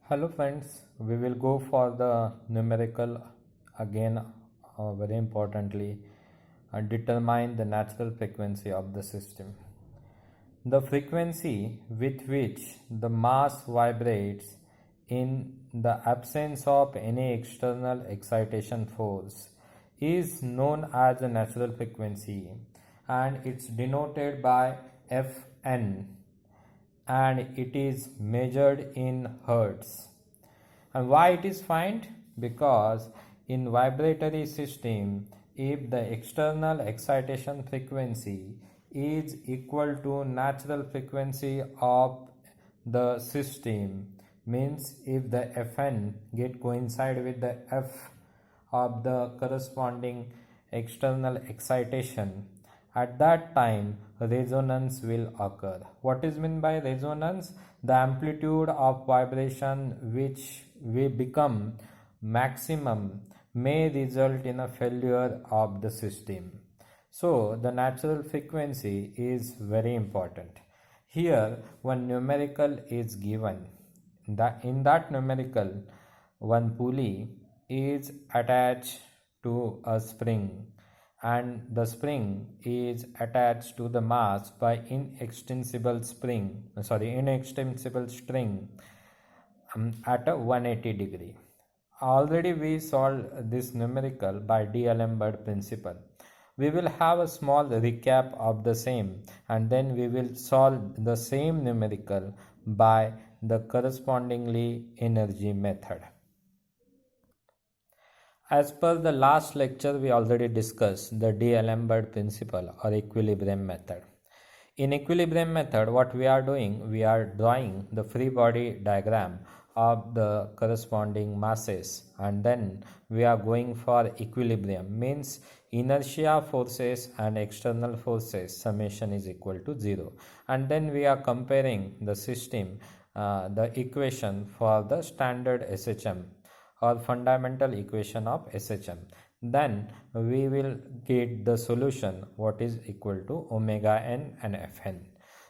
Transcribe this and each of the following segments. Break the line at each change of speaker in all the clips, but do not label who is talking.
Hello friends, we will go for the numerical again, very importantly, determine the natural frequency of the system. The frequency with which the mass vibrates in the absence of any external excitation force is known as the natural frequency, and it's denoted by Fn, and it is measured in hertz. And why it is found? Because in vibratory system, if the external excitation frequency is equal to natural frequency of the system, means if the Fn get coincide with the F of the corresponding external excitation, at that time resonance will occur. What is meant by resonance? The amplitude of vibration which will become maximum may result in a failure of the system. So the natural frequency is very important. Here one numerical is given. In that numerical, one pulley is attached to a spring, and the spring is attached to the mass by inextensible string at a 180 degree. Already we solved this numerical by D'Alembert principle. We will have a small recap of the same, and then we will solve the same numerical by the correspondingly energy method. As per the last lecture, we already discussed the D'Alembert principle or equilibrium method. In equilibrium method, what we are doing, we are drawing the free body diagram of the corresponding masses, and then we are going for equilibrium, means inertia forces and external forces summation is equal to 0, and then we are comparing the system, the equation for the standard SHM or fundamental equation of SHM. Then we will get the solution what is equal to omega n and Fn.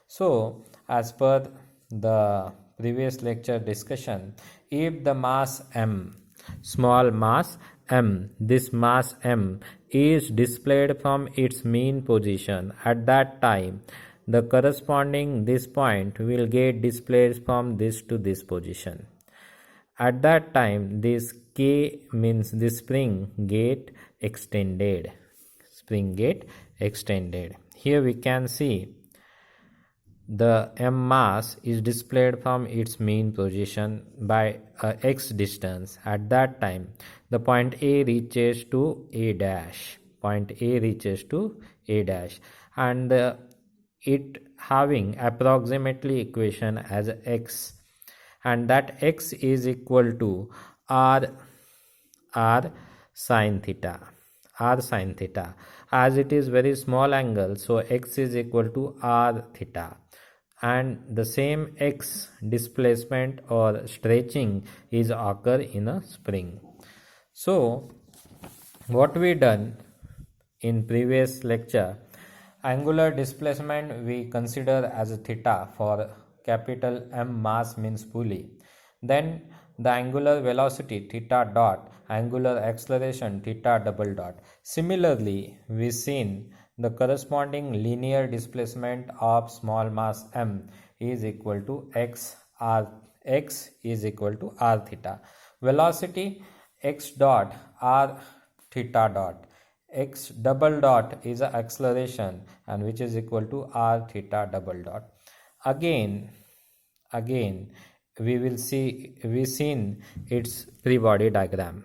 So as per the previous lecture discussion, if the mass m, small mass m, this mass m is displayed from its mean position, at that time the corresponding this point will get displayed from this to this position. At that time this k means the spring get extended. Here we can see the m mass is displayed from its mean position by x distance. At that time the point A reaches to A dash, and it having approximately equation as x, and that x is equal to r sin theta, as it is very small angle, so x is equal to r theta, and the same x displacement or stretching is occur in a spring. So what we done in previous lecture, angular displacement we consider as a theta for capital M mass means pulley. Then the angular velocity theta dot, angular acceleration theta double dot. Similarly, we seen the corresponding linear displacement of small mass m is equal to x is equal to r theta. Velocity x dot r theta dot. X double dot is a acceleration, and which is equal to r theta double dot. Again we seen its free body diagram.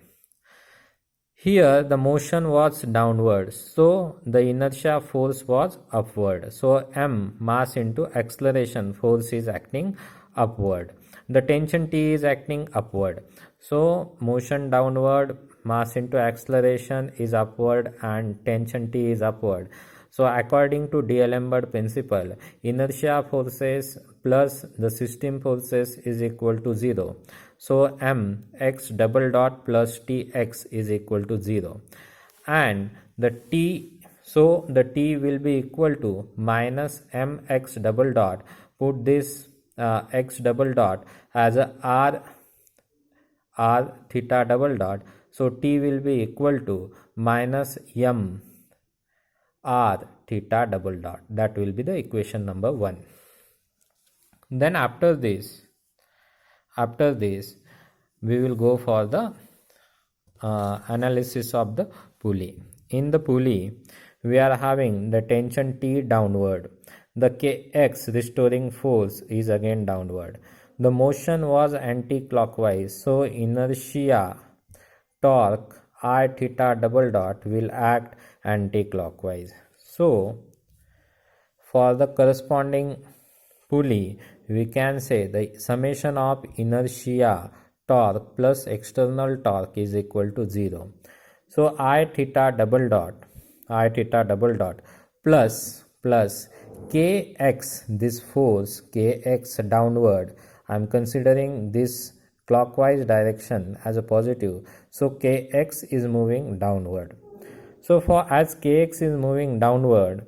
Here the motion was downward, so the inertia force was upward. So m, mass into acceleration force, is acting upward. The tension T is acting upward. So motion downward, mass into acceleration is upward, and tension T is upward. So according to D'Alembert principle, inertia forces plus the system forces is equal to 0. So m x double dot plus tx is equal to 0, and the t, so the t will be equal to minus mx double dot. Put this x double dot as a r r theta double dot. So T will be equal to minus m r theta double dot. That will be the equation number 1. Then after this we will go for the analysis of the pulley. In the pulley, we are having the tension T downward. The Kx restoring force is again downward. The motion was anti-clockwise, so inertia torque I theta double dot will act anti-clockwise. So for the corresponding pulley, we can say the summation of inertia torque plus external torque is equal to 0. So I theta double dot plus Kx, this force Kx downward, I am considering this clockwise direction as a positive, so Kx is moving downward. So for as Kx is moving downward,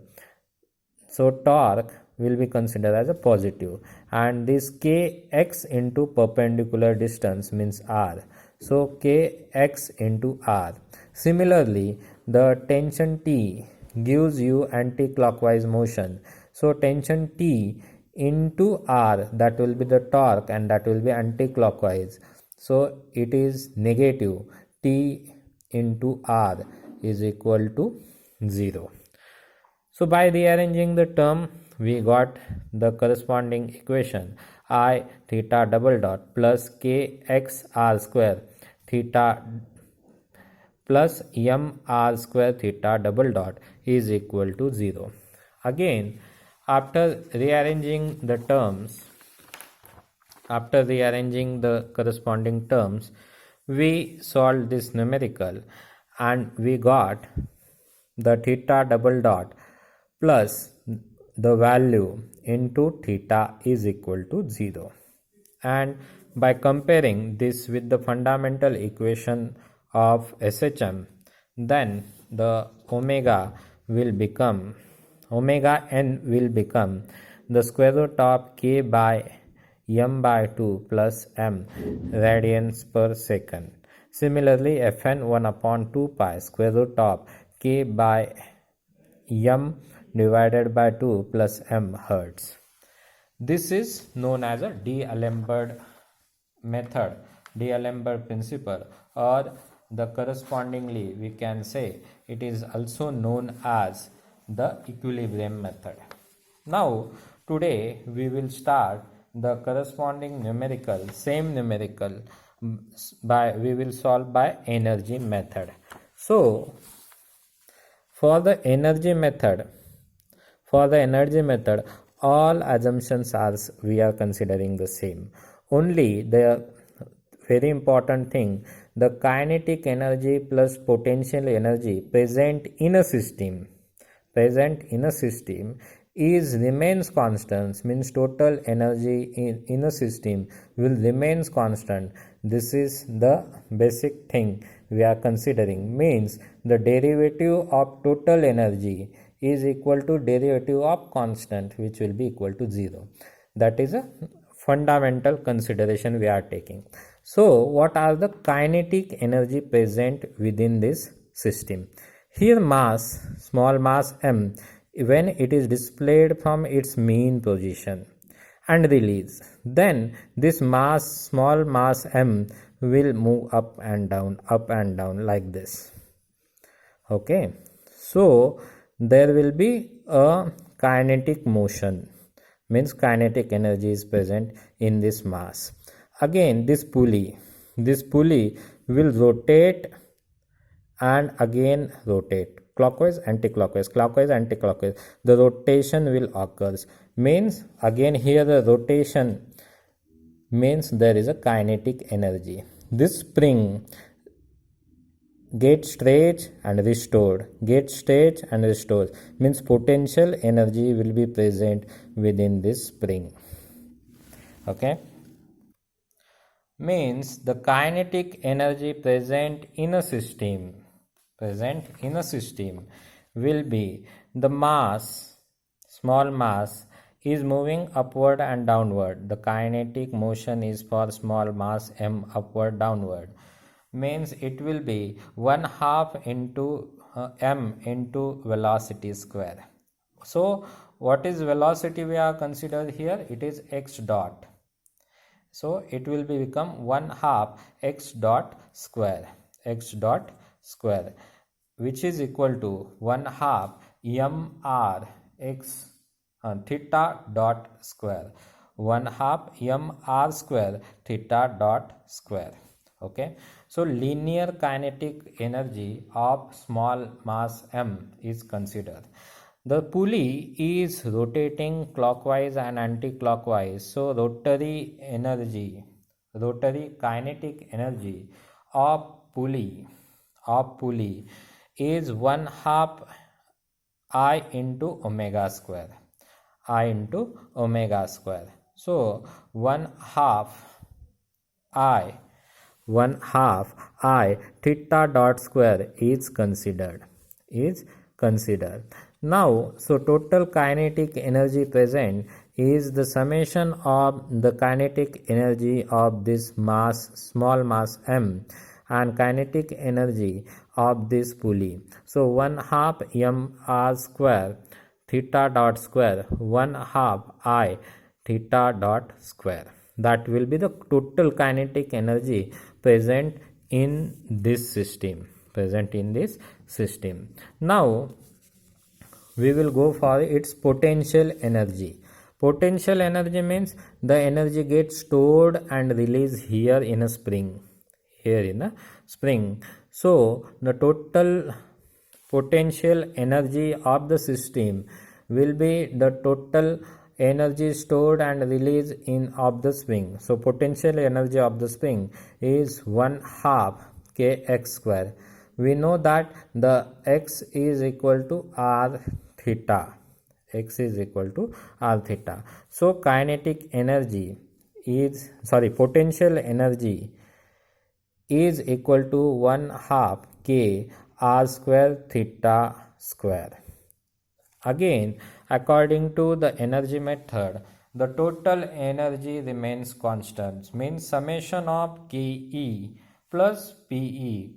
so torque will be considered as a positive, and this Kx into perpendicular distance means r, so Kx into r. Similarly, the tension T gives you anti-clockwise motion, so tension T into r, that will be the torque and that will be anti-clockwise, so it is negative. T into r is equal to 0. So by rearranging the term, we got the corresponding equation I theta double dot plus Kx r square theta plus m r square theta double dot is equal to 0. Again, after rearranging the corresponding terms, we solved this numerical and we got the theta double dot plus the value into theta is equal to 0. And by comparing this with the fundamental equation of SHM, then the omega n will become the square root of k by m by 2 plus m radians per second. Similarly, Fn 1 upon 2 pi square root of k by m divided by 2 plus m hertz. This is known as a D'Alembert method, D'Alembert principle, or the correspondingly we can say it is also known as the equilibrium method. Now today we will start the corresponding numerical, same numerical we will solve by energy method. So for the energy method, all assumptions are we are considering the same. Only the very important thing, the kinetic energy plus potential energy present in a system is remains constant, means total energy in a system will remains constant. This is the basic thing we are considering, means the derivative of total energy is equal to derivative of constant, which will be equal to 0. That is a fundamental consideration we are taking. So what are the kinetic energy present within this system? Here mass, small mass m, when it is displayed from its mean position and release, then this mass, small mass m, will move up and down like this. Okay, so there will be a kinetic motion, means kinetic energy is present in this mass. Again, this pulley will rotate and again rotate, clockwise anti-clockwise, the rotation will occur, means again here the rotation means there is a kinetic energy. This spring gets stretched and restored, means potential energy will be present within this spring. Okay, means the kinetic energy present in a system will be the mass, small mass is moving upward and downward. The kinetic motion is for small mass m upward downward. Means it will be 1/2 into m into velocity square. So what is velocity we are considered here? It is x dot. So it will be become 1/2 x dot square, which is equal to 1/2 mr x theta dot square, 1/2 mr square theta dot square. Okay, so linear kinetic energy of small mass m is considered. The pulley is rotating clockwise and anti-clockwise, so rotary kinetic energy of pulley is 1/2 I into omega square. So 1/2 I theta dot square is considered. Now, so total kinetic energy present is the summation of the kinetic energy of this small mass m, and kinetic energy of this pulley. So 1/2 mr square theta dot square, 1/2 I theta dot square. That will be the total kinetic energy present in this system. Now we will go for its potential energy. Potential energy means the energy gets stored and released here in a spring. So the total potential energy of the system will be the total energy stored and released in of the spring. So potential energy of the spring is 1/2 kx square. We know that the x is equal to r theta. So potential energy is equal to 1/2 k r square theta square. Again, according to the energy method, the total energy remains constant. Means summation of Ke plus Pe,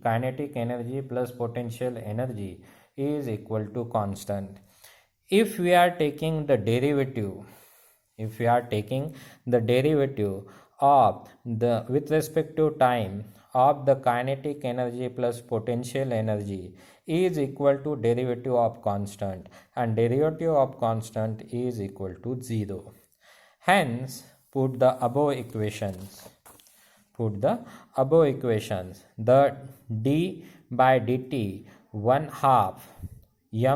kinetic energy plus potential energy, is equal to constant. If we are taking the derivative of the with respect to time of the kinetic energy plus potential energy is equal to derivative of constant, and derivative of constant is equal to 0. Hence, put the above equations. The d by dt 1/2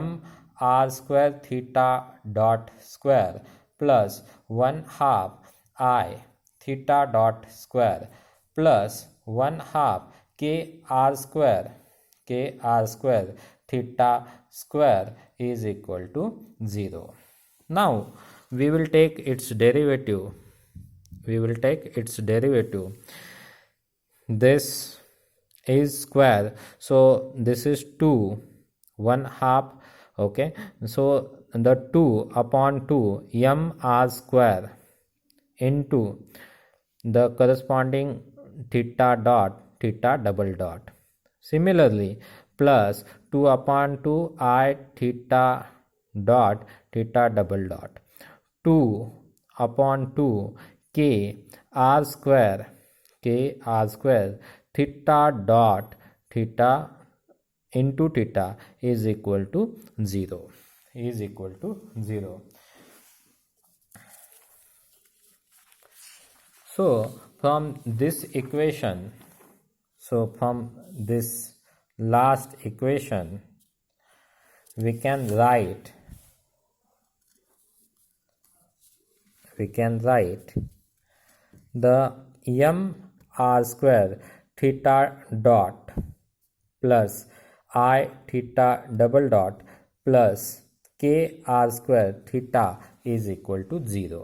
m r square theta dot square plus 1/2 I theta dot square plus 1/2 k r square theta square is equal to 0. Now we will take its derivative. This is square, so this is 2 1/2. Okay, so the 2 upon 2 m r square into the corresponding theta double dot. Similarly, plus 2 upon 2 I theta double dot. 2 upon 2 k r square theta dot theta into theta is equal to 0. So from this last equation, we can write the m r square theta dot plus I theta double dot plus k r square theta is equal to 0.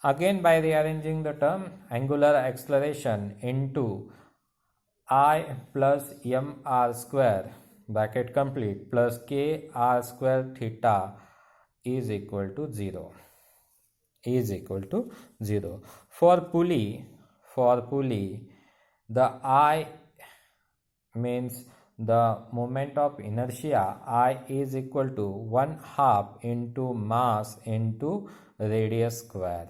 Again, by rearranging the term, angular acceleration into I plus m r square bracket complete plus k r square theta is equal to 0, is equal to 0. For pulley, the I means the moment of inertia, I is equal to 1/2 into mass into radius square,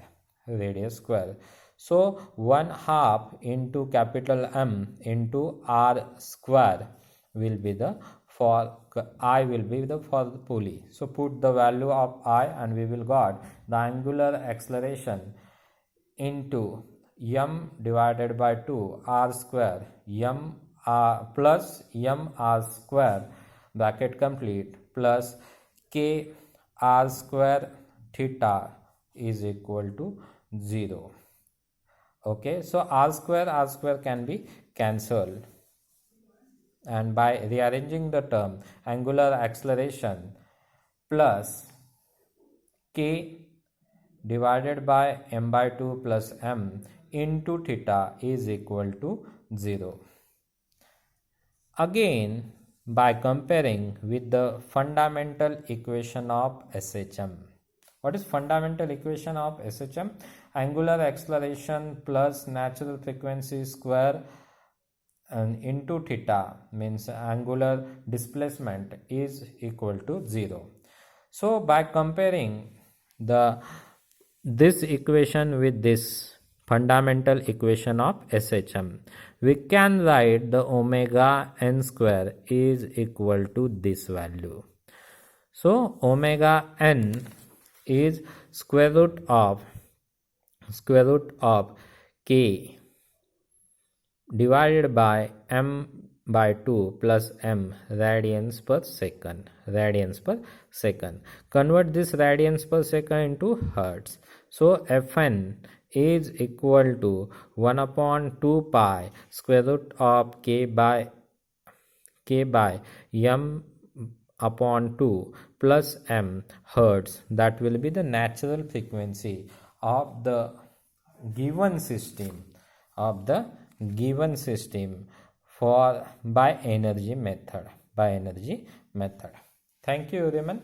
So 1/2 into capital M into R square will be the for I will be the for the pulley. So put the value of I and we will got the angular acceleration into m divided by 2 r square m plus m r square bracket complete plus k r square theta is equal to 0. Okay, so r square can be cancelled, and by rearranging the term, angular acceleration plus k divided by m by 2 plus m into theta is equal to 0. Again, by comparing with the fundamental equation of SHM. What is fundamental equation of SHM? Angular acceleration plus natural frequency square and into theta means angular displacement is equal to 0. So by comparing this equation with this fundamental equation of SHM, we can write the omega n square is equal to this value. So omega n is square root of k divided by m by 2 plus m radians per second. Convert this radians per second into hertz. So Fn is equal to 1 upon 2 pi square root of k by m upon 2 plus m hertz. That will be the natural frequency of the given system for by energy method. Thank you everyone.